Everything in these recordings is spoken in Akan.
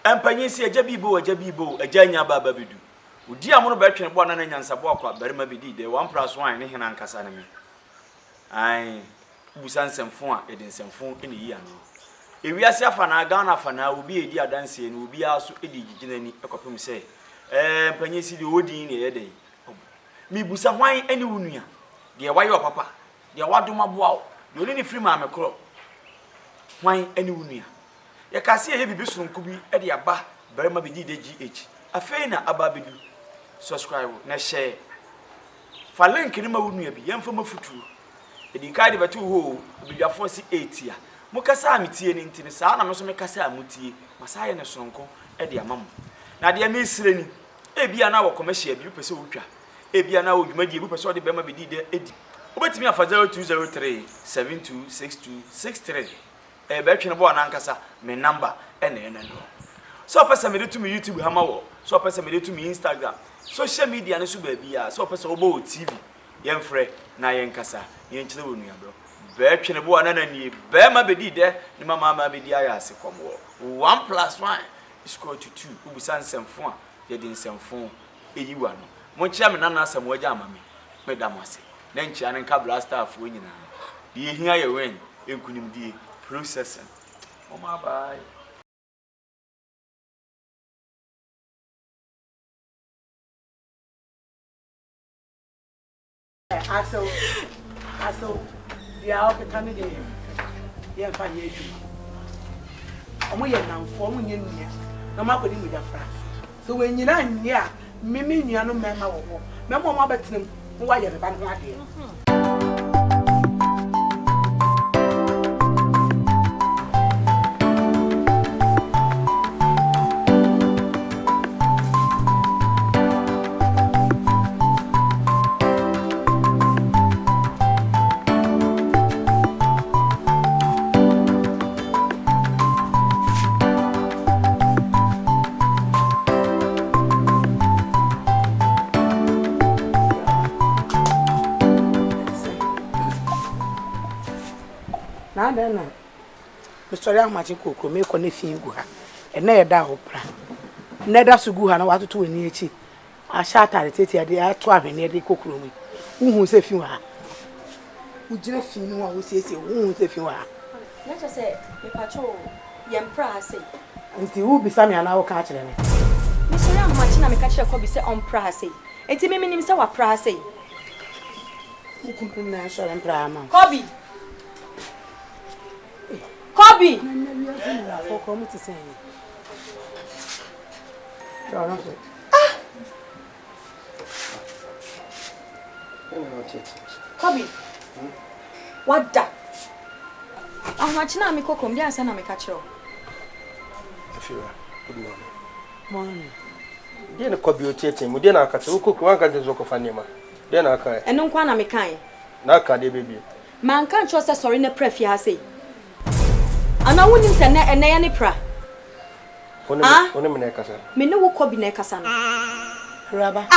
empanyi si eja bibo eja nya baba bidu udi amono ba twene bo na nyansa bo akwa Berma Bediide 1+1 ne hena nkasa ne me ai busan semfo a edin semfo ene yi ano ewiase afa na Ghana afa na obi edi adanse ne obi aso edi giginani ekopem se empanyi si de odin ne yedai mi busa hwan ene wunua de waye papa de wadoma boa de oni ne firi ma mekro hwan ene wunua ya kasi ye bibi sunku bi e de aba Berma Bediide GH afei na aba bedu subscribe na share fa link ni ma wunua bi yemfa mafutu edi kaide batu ho bidwafo si 8 ya mukasa ametie ni ntini saa na me so mekasa amutie masaye ne sonko e de amam na de me sire ni ebia na wo commercial bi pese wotwa ebia na wo dwumadi bi pese wo de Berma Bediide edi obetimi afa 0203 726263 betwene bo na nkasa me number ene no so pese me de to me YouTube hama wo so pese me de to me Instagram social media ne so ba bia so pese wo bo TV yemfre na yenkasa yenkyere wo nua bro betwene bo na nani Berma Bediide ni mama bedi ayase komwo 1+1 is equal to 2 ubusan semfo a ye din semfo eyiwa no mo chia me nana asem waja amame me damase na nchia ne nka blaster afo nyina die hia ye wen enkunim die processing mama bye aso dia o petani de ye fa ye ju omo ye nanfo omo nye nnua na makodi mu jafra so we nyina nnua mimi nnua no mema wo ho mema mo abetenem mo wa ye be ban ho ade na Mr. Amachi kokro me ko ne fin gu ha na ye da opra na da su gu ha na watoto wani echi a sha tare tete ade ato ahwene de kokro mu uhu se fin ha ugire fin no wa wo siesie uhu se fin ha na che se me pacho ye mpra ha sei nti u bisa me ana wo ka kire ne Mr. Amachi na me ka kire ko bi se on pra ha sei enti me nim se wa pra ha sei uku na so mpra ha ma Kobi. Kobi. What da? Ahmachina mi koko mbia sana me kachiro. Afira. Good morning. Morning. Dia na Kobi otiete mu dia na akata ukoko wanka ntezo ko fanima. Dia na aka. Eno nkwa na me kan. Na aka de baby. Man kan cho se sorry na prefi ha sei. Ana wonim se na ene ya ne pra. One me na kasa. Me ne wo Kobi na kasa no. Raba.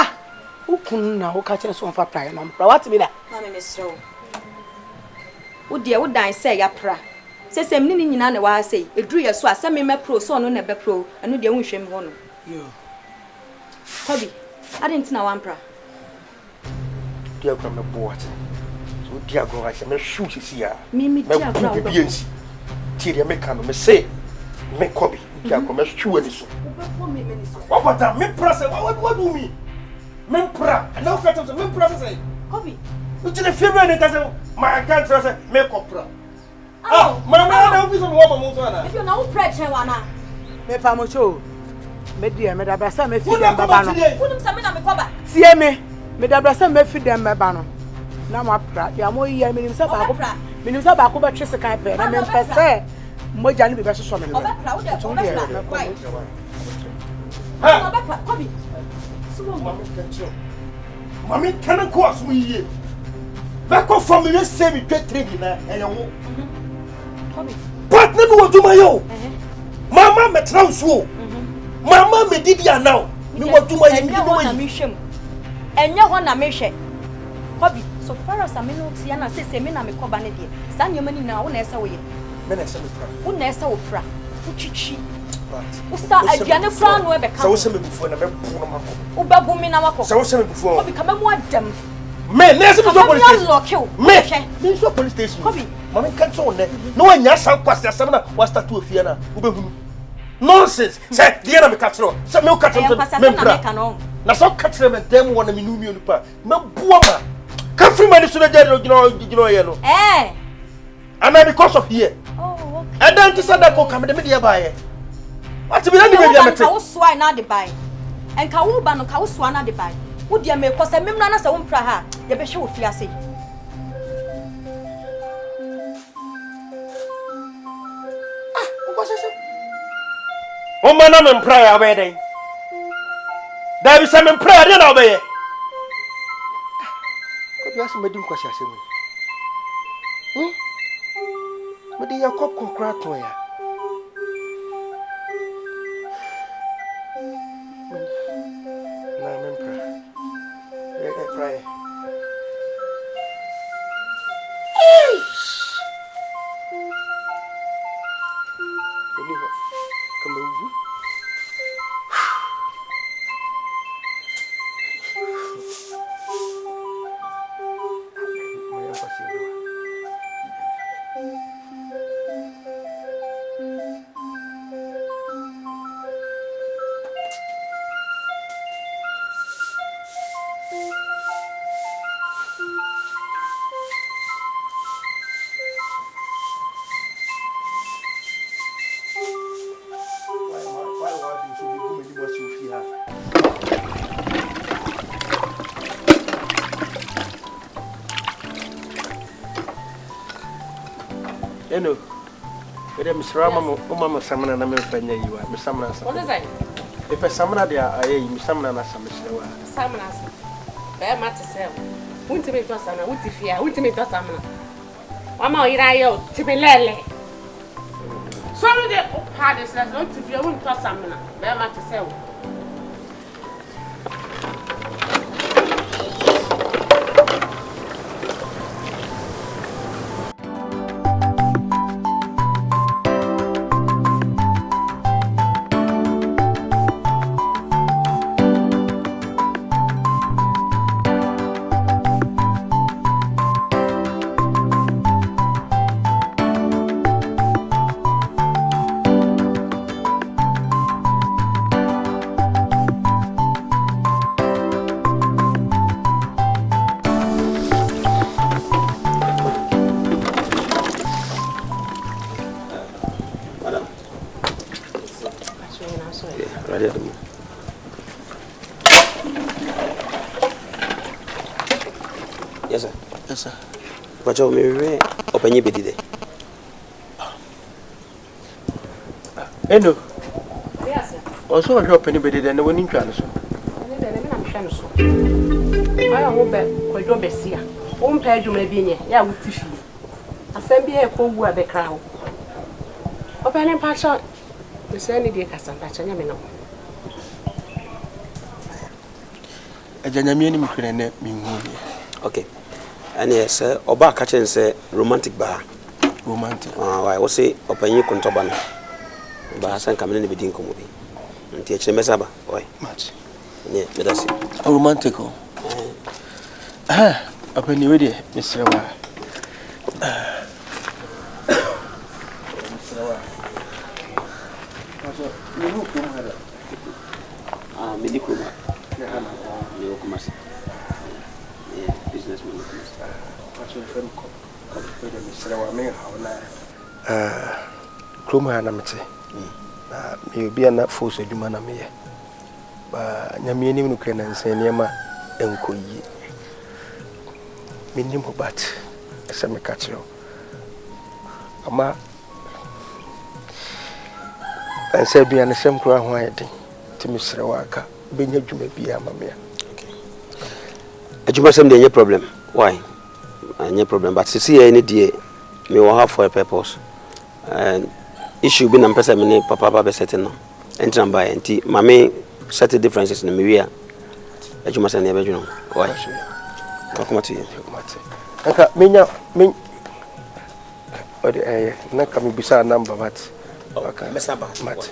Ukun na wo ka che so fa pra na pra what be da? Na me mesro. Wo de wo dan se ya pra. Sesem ni nyina na wa sei. Eduru ye so asem me pro so no na be pro. Eno de wo hwem ho no. Yo. Kobi, I didn't know one pra. Dia kwa me boat. So dia go ha se me shoot sia. Me dia pra. Ti dia me kan me say me Kobi. Dia kwa me shoot ani so. What me press what do me? Me pra. Na o kata me press say. Kobi. You the favorite and say my can't say me kopra. Ah, mama na office of wo mo so na. If you na wo pra chen wana. Me pa mo cho. Me dia me da brasa me fi dem baba no. Wunum sa me na me koba. Tie me da brasa me fi dem baba no. Na ma pra, ya mo yi me nim sa ba ko. Me nim sa ba ko be twese kan pe na me pese. Mo ja ni be so so me no. Obepra wo de obepra. Why? Ha. Obepra Kobi. Sumo Mama kancho. Mama kan ko aso yiye. Ba ko family say me petre bi na eyewo. Kobi. Partner no waduma yo. Mama metra nso. Mama Bediide now. Me waduma yi ni Enye ho na me hwe. Kobi, so far as me no tia na say me na me koba ne de. Sa nyoma ni na wo na esa wo ye. Me na esa me pra. Wo na esa wo pra. Wo chichi. Usa aduane fra no e be ka. So se me bufu na me bu no mako. Uba bu mi na mako. So se me bufu. Obi ka mamu adam. Me nese me so police station. Me so police station. Obi, mama kan so ne. No anya san kwase asem na wa start to afia na ubehunu. Nonsense. Say, dear na me catch no. Say me catch no. Me bra. Na so catch me dem wona me numi onipa. Me boa ma. Ka free money so na jare gino ye no. And I because of here. Oh, okay. And then to say that go come the media buy. What be na the media mate. Ka wo so ai na de buy. En ka wo ba no ka wo so na de buy. Wo dia me ko say memna na say wo mpra ha. Ye be hwe wo fi ase. O mana me mpra ya be den. Da bi say me mpra ya na obeye. Ko bi aso medim kwasi asemu. Mede ya kop kokra to ya. Na me mpra. Pray. Eno, wede misra mama samana na memfanya yiwa, misamana sa. What is that? If a samana dia ayi, misamana na samesrewa. Samana sa. Berma te sel. Wunti me to samana, wunti fia, wunti me to samana. Mama ira yo, tibelele. So me de pa de sel, wunti fia, wunti to samana. Berma te sel. Yes, sir. Yes, sir. But you may open your Bediide. Eno. Yes, sir. Also open your Bediide and when in China. I hope ko do besia. O mpa adwuma bi nye ya wuti fi. Asem bi e ko wu abekra ho. Open in patch. Me say ni dey kasa patch nya me no. Ajanyamie ni mkure ne minhuni. Okay. And yes, oba ka chen say romantic bar. Romantic. Why we say open your kontoba no. Ba san kamene ne bedin komo bi. Nti e kire mesaba. Oi. Match. Yeah, that's it. Romantic. Open you ready, Mr. Wa. Medical. Businessman. Kroma na mete. Na me bi na force adwuma na me ye. Ba nyame ni mnukre na nsane ma enkoyi. Minim bat ese me katiro. Ama anse bia na sem kro ho ayede. Timi sere waka benya dwuma bia ama me. Adwuma sem dey problem. Why? Any problem, but see any day me will have for a purpose. And issue be na pesa me ne papa setting no. Entram by enti mame set differences in me adwuma sem na be dwuno. Why? Come to you. Aka menya ode na ka me bisa number but okay mesaba mat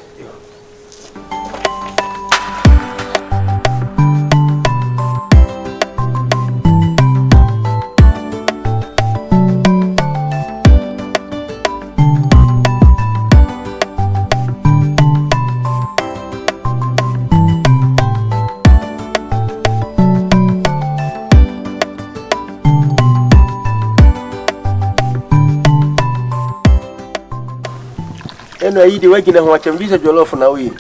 eno ayi de wagina ho akyem bi se jollof na wo yi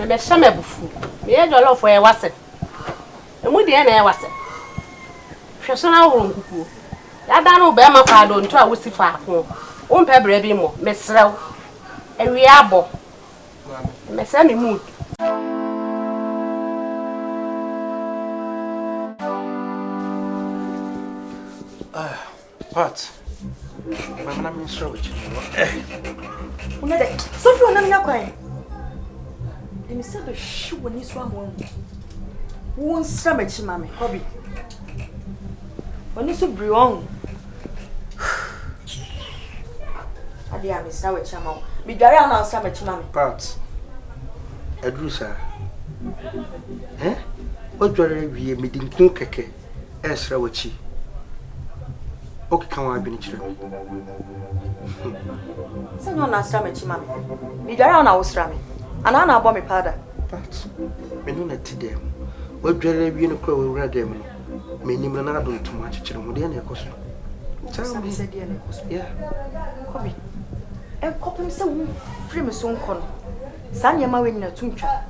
me shame bufu me ye jollof e wase emu de na e wase hweso na wo nkuku ya da no be ma kwa do nto a wosi fa ako wo mpe bre bi mo me serew ewi abo me se me mood Pat. Mama mi sro which. Una de. Sofi ona nya kwan. Dem se be hwu woni so amon. Won sra machi mame, Kobi. Oni so bri on. Ade a me sra we chama. Mi dware ana sra machi mame. Pat. Edrusa. O dware wie mi dinkun keke. Esra wachi. Okay, can I be in children? Send on a stammer, Chimami. Be there on our strammy. And I bought me powder. But, me no net to them. What dread be in a crow red them? Me name an adult too much children with any costume. Tell me, said the yeah. Kobe. And copy so free me soon con. Sanya my winner tuncha.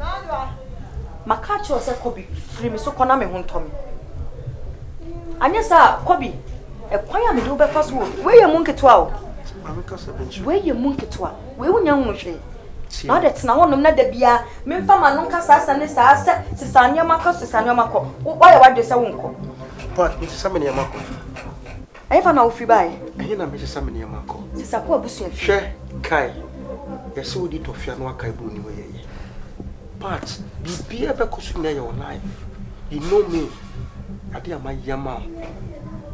Macacho said Kobe, free me so coname won't Tommy. And yes, sir, Kobe. E kwanya me do be fast wo we ye monke to awo we ye monke to a we wonya hu hwe na de tena honom na da bia me mfa ma no kasa asa ne sa asa sisanya makọ wo ye wade se wonko but me sisa me ne makọ ai fa na wo fi bai ai na me sisa me ne makọ sisa ko abusu afi hwe kai ye se wo di to fia no akai bu ni wo ye but bibia be kosu na your life you know me ade ama yama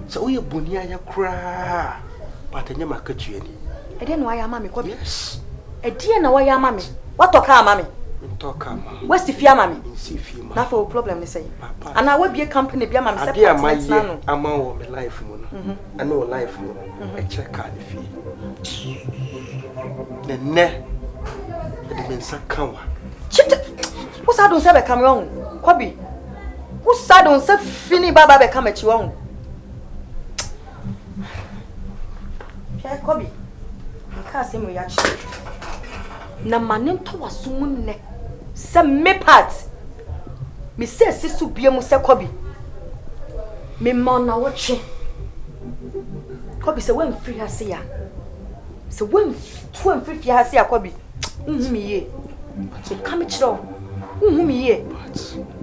so we bunia ya kra but enya makatu ani e de no aya mama ko yes e de na waya mama what talk am mama talk am what's the fear mama see fear na for problem ni say and I will be a company be mama say partner no ama wo me life mu no ana wo life mu e check card fee ne de men sakanwa who sa don say be come on Kobi who sa don say fini baba be come chi won Kobi, because him ya chi. Na manen to wasum ne. Se me part. Me se sisu bia mu se Kobi. Me man na woche. Kobi se wen free ha se ya. Se wen to free fi ha se ya Kobi. Me ye. Se come chiro. Me ye.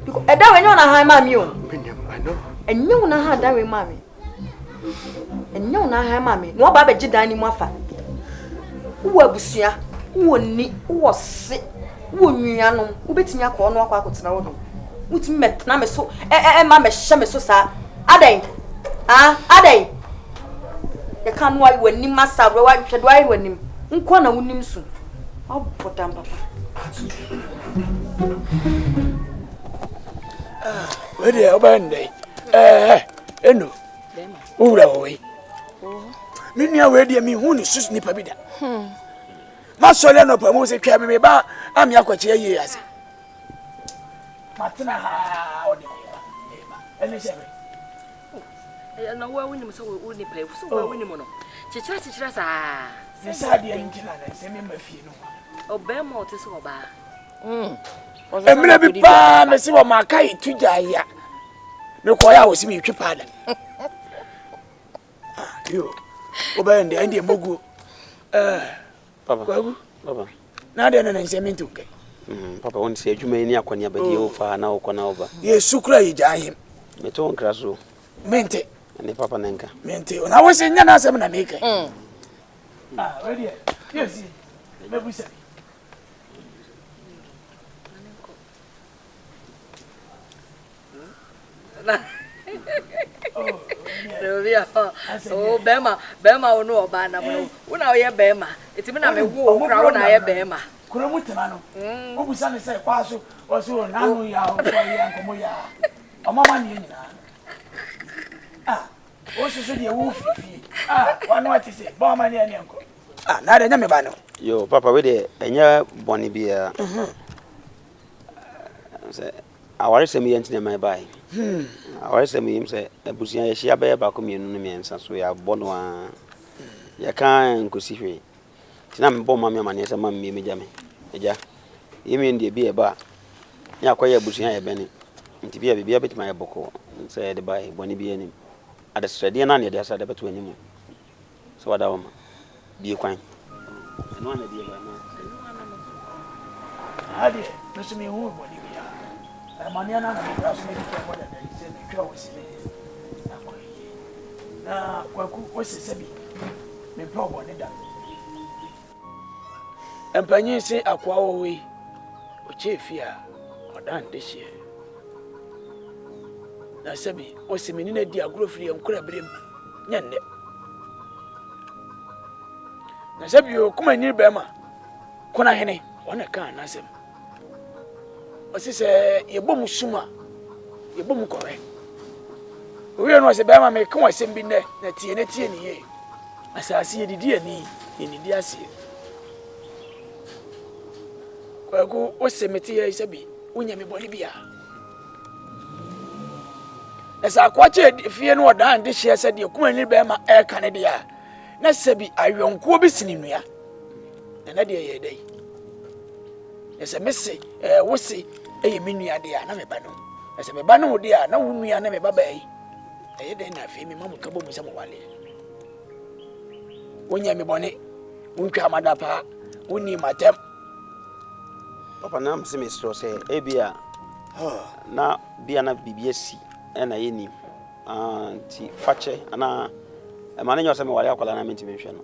Because e da we no na han ma mi o. I know. Enyu na ha da we ma mi. Enyo na ha mame no ba beji dan ni mu afa wo abusua wo ni wo se wo nnuanom wo betimi akọ no akọ akotena wo do mutimi metna me so ma me hye me so sa adan adan ye kan no ayi wani masabre wa hwedo ayi wani nko na wonim so abotam papa we dey obande eno ura oyi Nini awe di mi hu ni sus nipa bi da. Ma sole no pa mo se twa me ba am yakwache ye ase. Matena ha odi ba. Ene se be. Na wa woni mo so wo nipa fu so wa woni mo no. Chichira sa. Se sa de ntina na se me mafie no. Berma o te so ba. Emre bi pa me se wo makai tuja ya. Me ko ya wo si me twi pa da. Yo. Obende andi mogu papa na de na nse mintu ke papa won se adwuma ni akwani Bediide o fa na okona oba ye sukra yi jahim meto on kraso mente ne papa nenka mente ona wo se nya na asem na meke ready yes me busa Oh, Berma o no oba na mo. Una ye Berma. Etimi na me wo kra wo na ye Berma. Kura mutima no. O busa ne say kwa so o so na no ya o so ya nkomo ya. O mama ni nyina. O so so de wo fifi. Wa no ati say ba mama ni ani nko. Na de nya me ba no. Yo papa we de enya boni bia. Say aware sem ye ntine mai bai. Aware sem yim say abusia ye hia ba ba ko mienu no miensa so ya bono a ya kan nkosi hwe tina me bomma me amane se ma me me jame eja yemi ndie bi eba nya kwaye busuan ye bene nti bia bibia betima ye boko se de bai boni bi enim ade srede na ne de asa de beto anim so wada woma bi kwan eno na die ba na ade no me hu boni bia amane na na bra so me ke boda da se me twa wosi na kwaku wosi bi me pa boni da empanyin se akwa wo we o chefia odan de hie na sabi wosi me ni na di agro firi enkura brem nya nne na sabi o kuma ni Berma kona hene ona kan na sem osi se yebom suma yebom kore oye no se Berma me kan wasem bi ne na tie ni ye asasi yedidi ani ni di ase kwaku osemeti ya isabi unya me boni bia esa kwache fie no odan de hye se de kuma ni Berma e kan de ya na sabi ayonko bi sininua na de ye dai esa mese wosi eye menua de ya na me ba no esa me ba no de ya na wunua na me ba bai eye de na fie me mamu kabo mu se mo wale unya me boni untwa amadapa uni matem papa na mse mesro se ebia na bia na bibia si na yeni ti fache ana mane nyo se me wale akwala na menti mehwe no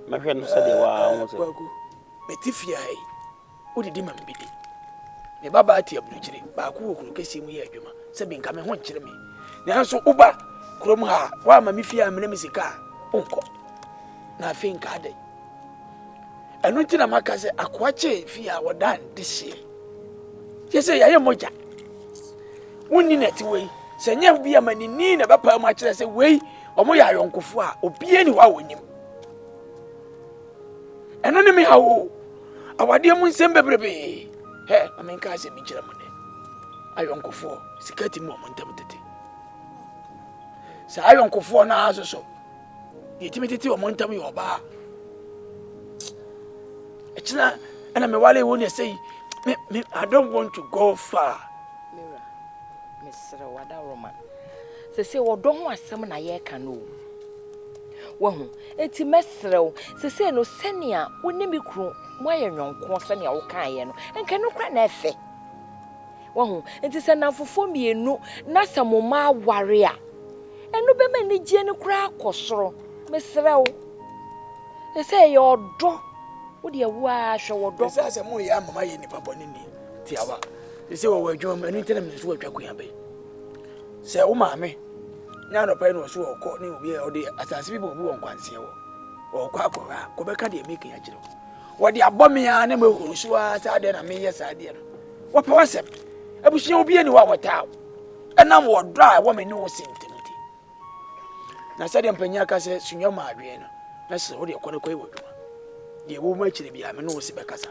mehwe no se de wa ho se kwaku betifia ai udidi ma mbidi me baba ati abulukire ba ku okuru kesi mu ye adwuma se bi nka me ho nkire me nanso uba krom ha wa ma me fia amene misika onko na afi nka dai enu ntina maka se akwache fia wodan de hye yese yaye moja wonni neti wei se nya bia manini na bapa mu akire se wei omo ya yonkofo a obie ni wa wonim eno ni me hawo awade mu nsem bebrebe he amenka se mi kire mu ne ayonkofo sikati mu omo ntam tete sa ayonkofo na asoso yetimi tete omo ntam yo ba Echina and me wale won say me I don't want to go far. Mira, Mr. Wada Roman. Se wo don ho asem na ye ka no. Wo hu, enti mesrew, se no senia woni me kru mo aye nwonko senia wo kan ye no. Enka no kra na efe. Wo hu, enti se na fofo mienu na samoma aware a. Enu be ma ni gie ne kra akosoro. Mesrew. Se ye odo Udi wa hwe Esa se mo ya mama ye nipa boni ni tiawa. Se wo wadwom enu ntena me so wadwa kuya be. Se wo maame nya no pa no so okọ ni obi e odi asase bi bo bi won kwanse wo. Okọ akọra ko be ka de make ya kire. Wo de abomi ya na me huru so a sa de na me ye sa de no. Wo pa wasem. Abusia obi ani wa wata. Enam wo dra wo me ni wo sintimti. Na sa de mpanya ka se sunyo ma adwe no. Na se wo de kọ ne kọ e wadwuma. Ye wo ma chire bia me no se be kasa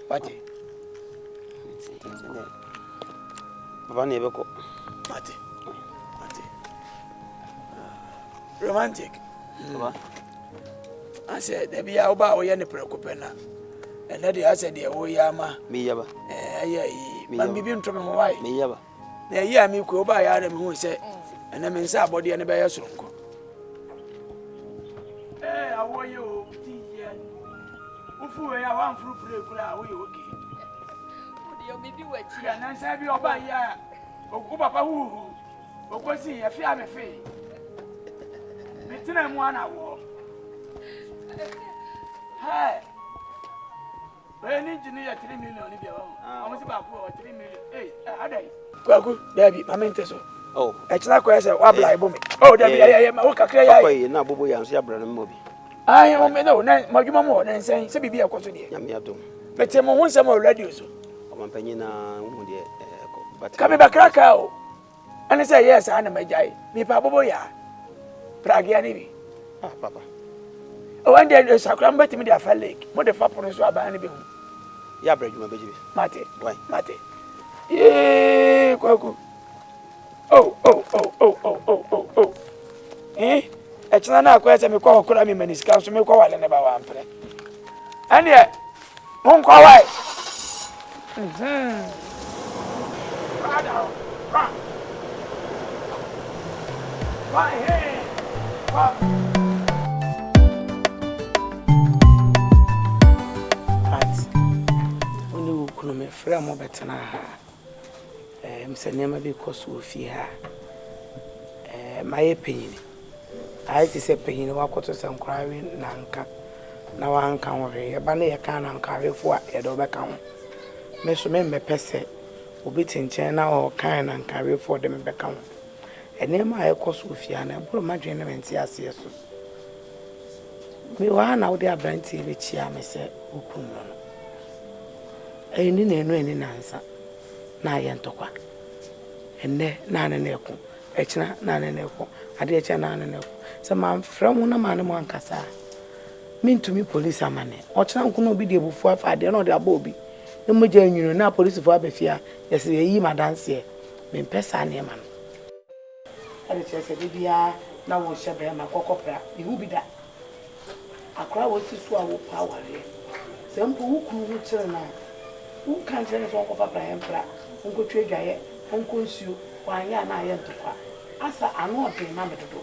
pati papa ne beko pati romantic papa I said there be oba o ye ne prekope na ena de I said there wo ya ma me yaba man bibi ntome ho wai me yaba na ya mi ko oba ya na me hu se ena me nsa abode ne be ya soronko awo ye o ufu ya wan furu pure kula wo ye oke Udi yo bidi wachi ya nan sa bi oba ya ogu papa hu ogosi ya fi ame fi mitina mu ana wo hai ni jini ya 3 million ni bia wo amu si ba ku 3 million adai kwaku dabi mama nteso oh echina ko ese wa bla ibo mi oh dabi ya wo kakra ya akoy na bobo ya nso ya bra na mobi ai o me no na madwuma mo na nsen se bibia kwaso de nyame adom mete mo hu nsem o radio so omampanyi na hu de but kame bakraka o ane say yes ana majai mi pa bobo ya pragia ni bi papa o wan de sakura mbeti mi de afa lake mo de fa pono so aba ni bi hu ya bra dwuma beji bi mate why mate kwaku oh Echina na akwese me kwa okura me maniska so me kwa wale ne ba wampre. Ane won kwa wai. Brother. Why hey. Onu kunu me fra mo betena ha. Msenema bi koso ofie ha. Maye penyini. Ayi ti se penyini wakoto se nkrawe na nka. Na wanka hore ye ba na ye kan na nkarefo a ye do be ka ho. Me so me pese obi tinchen na o kan na nkarefo de me be ka ho. Enema ayi koso ofie na bro madwen na menti ase so. Me wa na wo de abranti be chia me se okunu no. Eni na enu eni nansa na ye ntokwa. Enne na ne ne ko. Echina na ne ne ko. Ade echa na ne ne ko. Se man from na man mo ankasa. Me to me police amane. Ochina nko no obi de ebufu afa ade na ode aba obi. Na mo ja nwunu na police fo abafia. Yes yi madanse. Me pesa na e man. Ade chese bibia na wo hye Berma kokopra. Me hu bi da. Akora wo sisu a wo power re. Se mpo wo kunu wo kire na. Wo kan kire so kofa pra empra. Nko twedwaye, nko nsuo, wanya na aye ntokwa. Asa ano ode na medodo.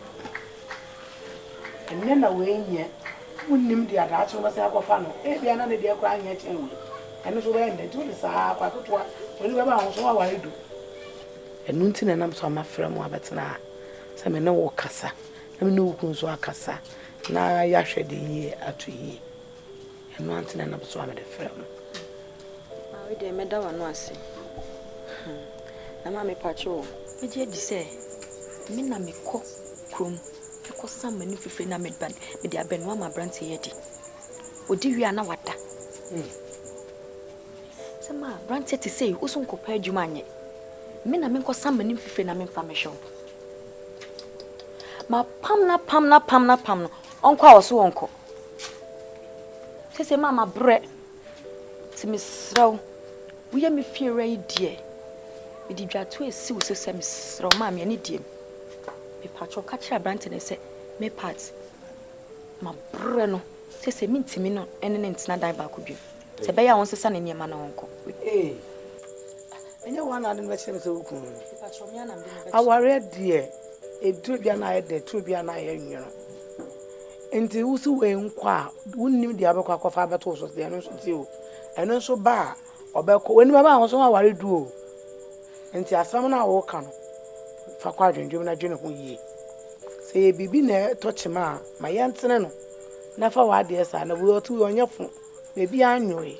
Enne na we nye. Unnim dia da acho basa akofa no. E bia na ne dia kwa anya chenwe. Eno so be ende tu ni saa kwa totoa. Oni be ba ho so wa waredu. Enu nti na nam so amafra mu abetena. Se me ne wo kasa. Na me ne wo kun so akasa. Na ya hwede yi atu yi. Enu nti na nam so amede fra mu. We dey meda wano ase. Na ma me pacho. Me je di se. Me na me ko krom. Me ko sam mani fife na me ban. Me di abenwa ma brante ye di. Odi wi ana wada. Se ma brante ti say wo so nkopa adwuma anye. Me na me ko sam mani fife na me fa me hwo. Ma pam no. Onko a wo so wonko. Se mama bre. Ti me sraw. We me fear idea. We did dwa to esi wo se me sraw ma me ani die. Me patcho ka kira brante ne se me part. Ma bre no. Se me ntimi no ene ne ntina dan ba ko bi. Se be ya won sesa ne niema na wonko. Enye wan ade no kire me se wo kun. Me patcho me anam de me be. Aware die. Edu bia na ye de, tu bia na ye nwiro. Enti wusu we nkwa wunnim dia be kwa kofa beto so de no so ti o. Eno so ba obekọ wani baba ahụ so ma ware du o. Enti asam na wo ka no. Fa kwa dwendwem na dwene ho yie. Se ye bibi na tochima ma ye ntene no. Na fa wa de esa na wo tu onyefo. Bebi anyoe.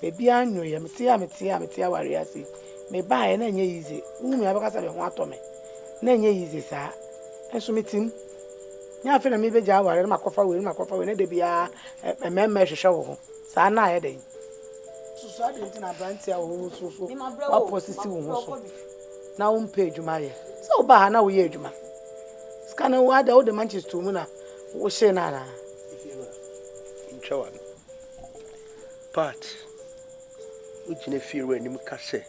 Bebi anyoe metia ware ase. Me ba ye na nye yize. Wu me abaka be ho atome. Na nye yize sa. Enso metim. Nya fe na me beja ware na makofa we na de bia ememme hwehwe wo ho. Sa na ye den. So ade ntina branti a wo so wa posisi wo ho so na wo mpa adwuma ye so ba ha na wo ye adwuma skana wo ada wo de Manchester mu na wo hye na na ntwa but wo gine firu anim ka se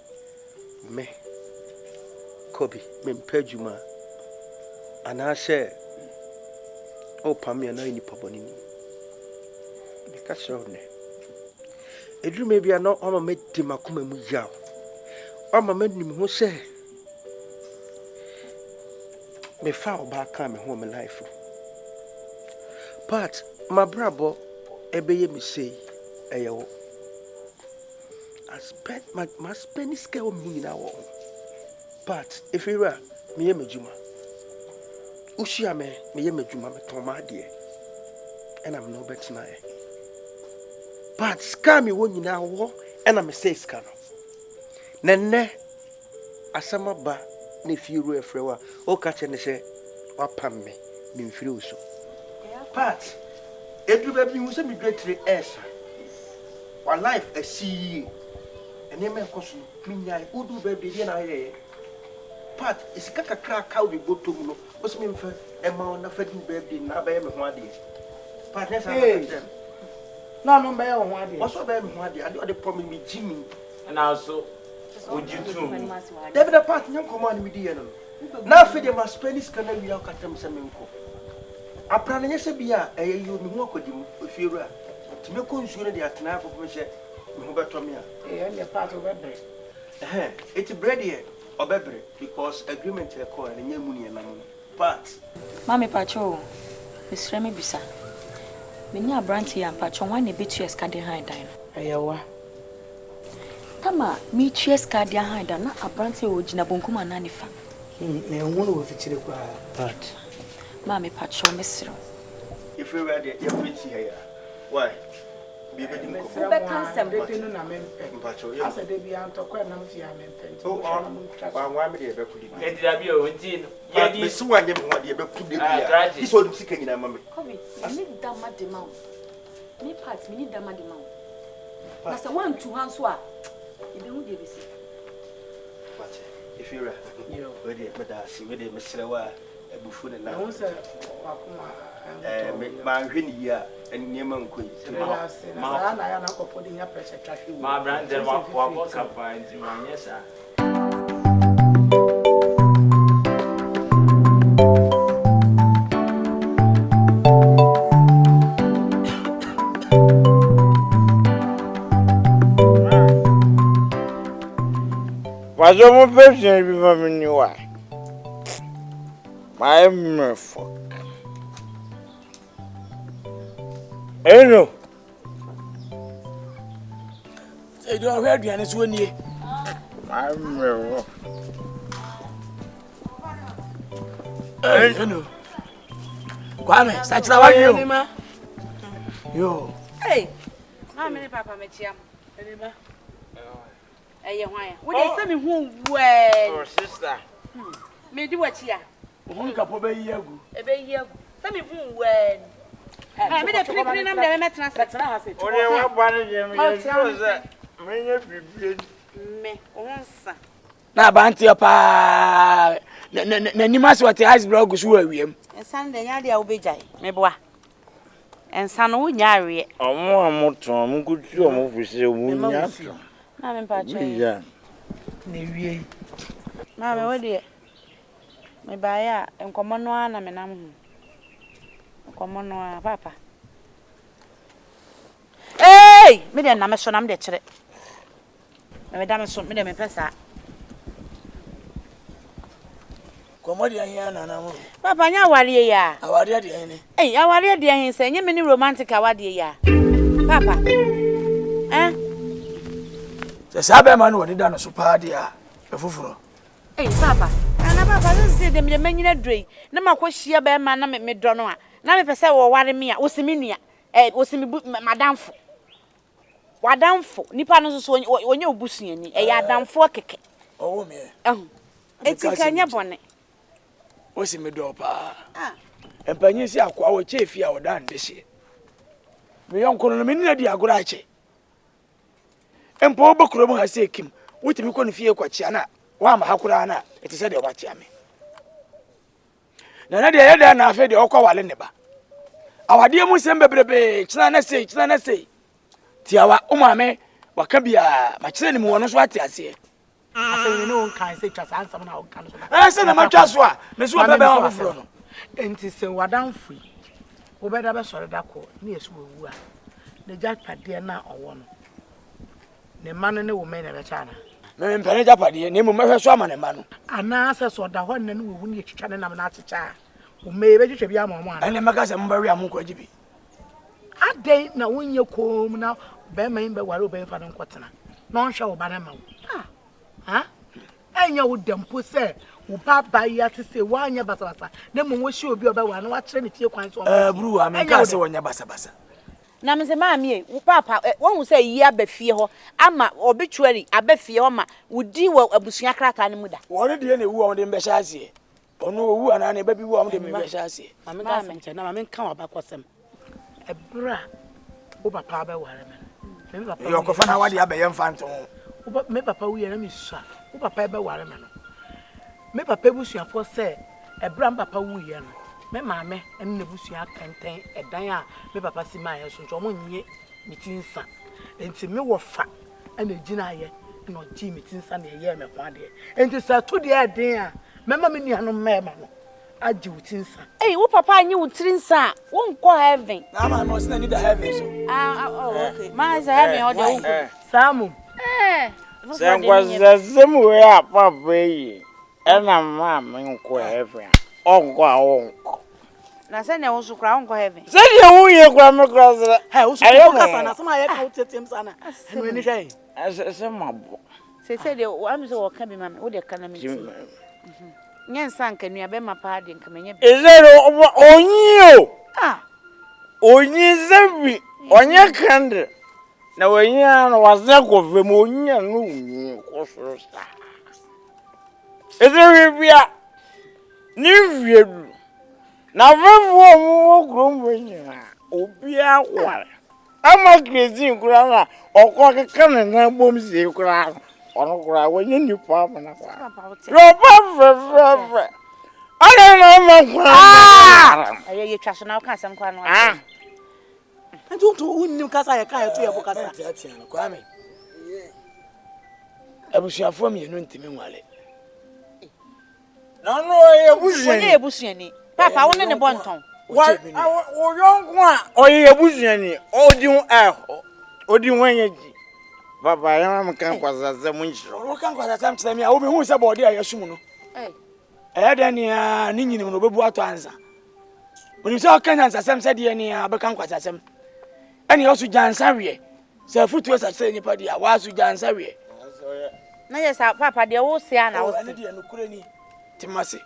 me Kobi me mpa adwuma ana hye o pamia na ni paboni ni me ka shiro ne Edru me bia no ama meti makoma mu yaw. Ama manim ho se. Me fa oba ka me ho me life. But my brabo ebeye me say eyewo. I spent my spend scale me na wo. But if you are me ye medjuma. Ushia me ye medjuma me ton ma de. And I'm no better na. But scam me won nyina wo ena me say scam no nenne asama ba na firu efrewa o ka che ne se wapam me mfiri uso but edu ba bi hu se me dwetire esa wa life asi ene me koso minyai udu ba bi dia na ye but isika kakra ka we botom no o se me mfa e ma na fa du ba bi na ba ye me ho ade but ne sa no be ho ade also be me ho ade ade promise me Jimmy and also would you too David part nyam command me di no na fe de ma Spanish kana wi akatam se me nko Apra na nyese bia you me hu akodi fiewura. Ti me ko nsuo ne de atena akoko hye me hu beto me a. Ne part obebre. It's bread here obebre because agreement e call na nyemu ne na no. But Mami pacho, Mr. Me bisa. Me ni abranti ya pacho wan na betu eskade hand dan. Ayewa. Tama mi tu eskade hand dan na abranti o gina bonkuma na nifa. Me hu no ofitire kwa. But Mami pacho mesro. if we were there you fit here. Why? Be ready to Be cancel de tinu na mempe. pacho you. Asa de bia ntokwa na mfi ya mempe. Oh, wa me de be kudi. Enti da bi o enti no. Ya di so wanye me ho de be kudi bia. This one sika nyina mama. Kobi, me dama de ma. Me part me ni dama de ma. Na se wan tu han so a. E be hu de be si. But if you we de me da si we de me srewa ebufu ne na. Won se wakoma ma hwini ya enema nkoi. Ma na ya na kopodi nya pressure traffic. Ma brand dem wa kapa enti manye sa. Wazo mo person bi ma me ni wa. My merfuck. Eno. Say do ahwe aduane so nie. My merfuck. Eno. Kwame, sachira wa yo. Yo. Hey. Mami ni papa me chiam. Enima. Eye hwan. Wo dey say me hu well. Oh sister. Me di wachi a. Ohun kapo be yi agu. E be yi agu. Say me hu well. Me dey prepare na me dey metena se. Tena ha se. O de wa ba ne je me so say me nya bibie. Me o nsa. Na banti pa. Na nima se what ice block so awiem. Ensan de nya de a wo bejai. Me boa. Ensan wo nya awe. Omo amoto mo kutu omo fise wo nya. Na me pa che. Ya. Na wie. Na me wo de. Me ba ya enkomo no ana me nam hu. Enkomo no a papa. Hey, me de na me so nam de kire. Me da me so me de me pesa. Komodi ahia na na mo. Papa nya aware ya. Awade de ene. Eh, aware de hin se nye me ni romantic awade ya. Papa. Se sabe ma no woni da no so pa de a efufuro. Eh, papa. Ana papa se de me manyina drei. Na makohia be ma na me do no a. Na me pese wo ware me a, osimi nua. Osimi madamfo. Wadamfo. Nipa no so onye obusuani. Ya adamfo keke. Owo me. Eti kanya bone. Osimi do pa. Empanyi si akwa wo chefi a woda ndehye. Me yonko no me nina di agora ache. Empo obokuro mu ha se kim. Wutimi ko no fie kwachia na wa ma hakura na eti se de obachia me. Na de yeda na afa de okwa wale ne ba. Awade mu sem bebrebe kina na sei. Tiawa umame waka bia ma kire ni mu wono so ate ase. Asa ni won kan se twa ansam na won kan so. Asa na ma twa so a, me so bebe wa foforo no. Enti se wadanfo. Wo beda be sore da ko na yesu owu a. Ne japade na owo no. Ne manu ne wo me na be chana. Me mpene japade ne mu mehwe so ama ne manu. Ana asa so da ho ne no wo ne twitwa ne nam na achecha. Wo me be twitwa bia ma mo ana. Ene maka se mbawe am ko agibi. Adai na wonye kom na Berma imbe ware obe fa no nkotena. Na onhwe wo ba na ma wo. Ha? Enya wo dempo se wo baba ya te se wanya basabasa. Na mo wo hye obi oba wa na wa kire ne tie kwan so. Bru wa me ka se wonya basabasa. Na me se maami e wo papa won hu se yi abafie ho ama obituary abafie ho ma wudi wo abusua kraka ne muda. Wore de na ewu wo de mbehya ase. Ono owu ana na babi wu wo de mbehya ase. Mame ka se nche na mame kan wa bakosem. Ebra wo papa ba ware me. Me papa yo ko fa na wade abeye mfanto. Wo me papa wu ye na me sua. Wo papa ba ware me no. Me papa busuafo se ebra papa wu ye no. Me maame ene na busua kenten edan a me papa si ma ye so nto mo nye mitinsa. Enti me wo fa ena gina ye no gi mitinsa na ye me kwa de. Enti sa to de eden a mema me nuanom mema no. aji utinsa. Hey, wo papa anyi utrinsa. Won ko heaven. Na ma mo say need the heaven so. Okay. Ma say heaven o dey. Samu. Sangwazazem we apa be. Ena ma me nko heaven. Onko awonko. Na say na wo so kra onko heaven. Say ye wo ye kra me kra say. Hey, wo so ko kasa na sama ye ka utetem sana. Enu ni hwai. Say mabo. Say de wo am say wo ka bi ma me. Wo de ka na me ti. Nyensa nka nua be ma pa de nka menye. Ezero onyi o. Onyi zebi. Onye kande. Na wanya no waza ko vem onyi no onyi ko so sta. Ezero bia. Ni viedu. Na vevo mo grombo nyina. Obi akware. Ama crazy nkura na okọ keka na bom sie kura. Ono kura wanya nipa amana kwa. Roba fe. Ana na ma kwa. Aye ye twa so na o ka asem kwa no. Ntu unnim kasa ye kan eto ye bo kasa. Atia no kwa me. Abusuafo me no ntimi nwale. Na no ye busuani. Ye busuani. Papa wo ne bonton. Wo yonko a oye busuani. Odi wanya ji. Papa ya ma kan kwasase mu nchiro. Wo kan kwasase mtse me a wo be hu se body a yesum no. Den ya ni nyinim no bebu ato ansa. Oni se o kan ansa sem se de ni a be kan kwasase m. Ani o su jansa we. Se futu sa se nipa dia wa su jansa we. Na ye sa papa de wo se ana wo. Ani de no kure ni. Timase.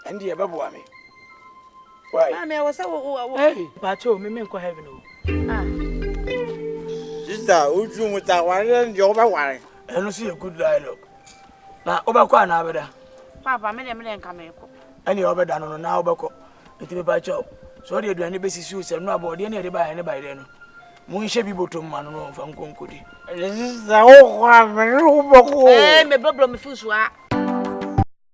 Andi e bebo ame. Why? Ma me wo se wo. Hey, bacho me nko heaven o. Sister, uju muta ware ndi oba ware. Eno si a good dialogue. Na obekọ na abeda. Papa me de nka me ko. Ani obeda no na obekọ. Enti me bacho. So de aduane besisi o se no abode ne de ba ne ba de no. Mu nhye bi botom ma no fa nkonkodi. Sister, o kwa me ru boko. Me bloblo me fusu a.